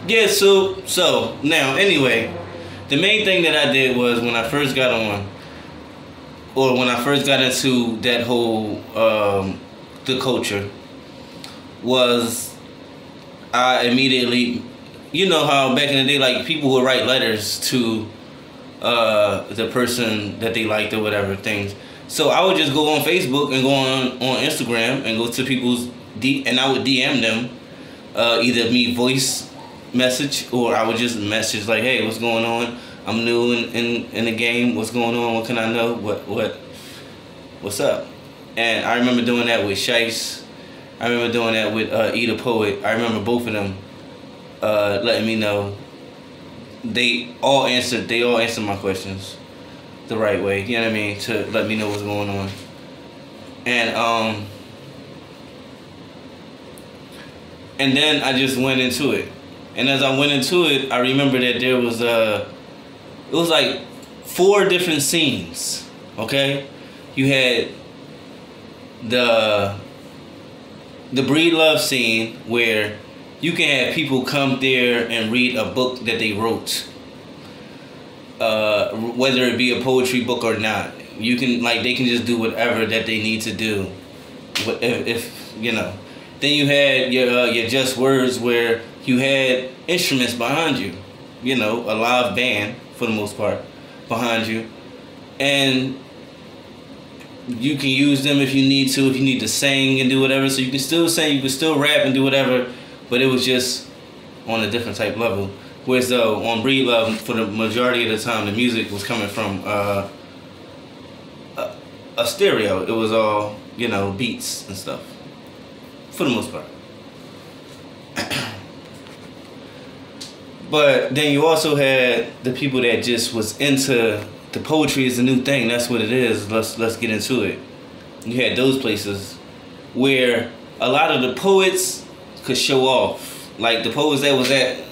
Yeah, so now anyway, the main thing that I did was when I first got on, or when I first got into that whole the culture, was I immediately, you know how back in the day, like people would write letters to the person that they liked or whatever things. So I would just go on Facebook and go on Instagram and go to people's and I would DM them, either me voice message or I would just message like, hey, what's going on? I'm new in the game. What's going on? What can I know? What's up? And I remember doing that with Shice. I remember doing that with Eat a Poet. I remember both of them letting me know. They all answered my questions the right way. You know what I mean? To let me know what's going on. And then I just went into it. And as I went into it, I remember that there was it was like 4 different scenes. Okay, you had the Breed Love scene where you can have people come there and read a book that they wrote, whether it be a poetry book or not. You can they can just do whatever that they need to do, if you know. Then you had your Just Words where you had instruments behind you, you know, a live band for the most part behind you, and you can use them if you need to, if you need to sing and do whatever. So you can still sing, you can still rap and do whatever, but it was just on a different type level. Whereas though on Breed Love, for the majority of the time, the music was coming from a stereo. It was all, you know, beats and stuff, for the most part. But then you also had the people that just was into the poetry is the new thing. That's what it is. Let's get into it. You had those places where a lot of the poets could show off. Like the poets that was at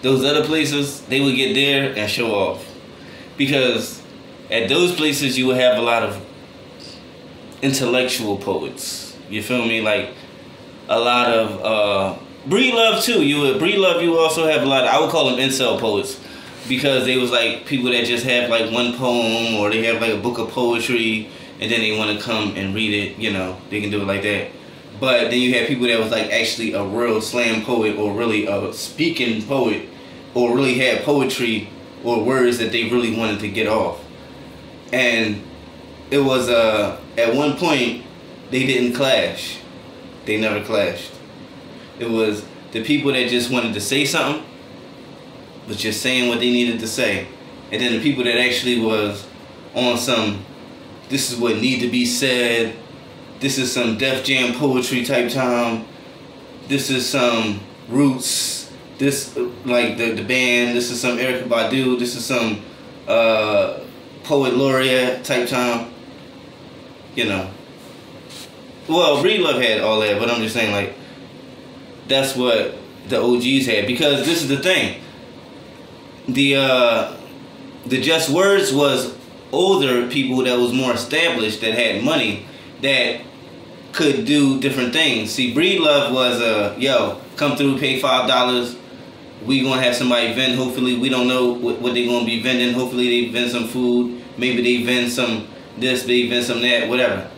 those other places, they would get there and show off. Because at those places you would have a lot of intellectual poets. You feel me? Like a lot of Breed Love too. Breed Love, you also have a lot of, I would call them incel poets, because they was like people that just have like one poem, or they have like a book of poetry and then they want to come and read it, you know, they can do it like that. But then you had people that was like actually a real slam poet, or really a speaking poet, or really had poetry or words that they really wanted to get off. And it was at one point they didn't clash. They never clashed. It was the people that just wanted to say something, was just saying what they needed to say. And then the people that actually was on some, this is what need to be said, this is some Def Jam poetry type time, this is some Roots, this like the band, this is some Erykah Badu, this is some Poet Laureate type time, you know. Well, Breed Love had all that, but I'm just saying, like, that's what the OGs had. Because this is the thing. The Just Words was older people that was more established, that had money, that could do different things. See, Breed Love was yo, come through, pay $5. We gonna have somebody vend. Hopefully, we don't know what they gonna be vending. Hopefully, they vend some food. Maybe they vend some this, they vend some that, whatever.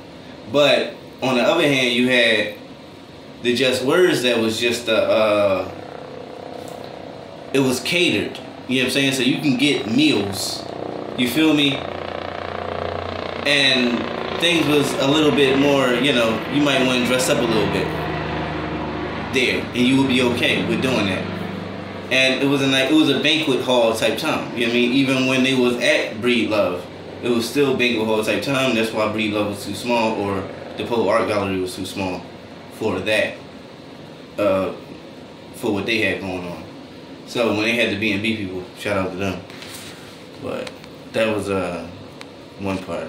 But on the other hand, you had the Just Words that was just it was catered. You know what I'm saying? So you can get meals. You feel me? And things was a little bit more, you know, you might want to dress up a little bit there, and you would be okay with doing that. And it was a banquet hall type time. You know what I mean? Even when they was at Breed Love, it was still banquet hall type time. That's why Breed Love was too small, or the Poe Art Gallery was too small for that, for what they had going on. So when they had the B&B people, shout out to them. But that was one part.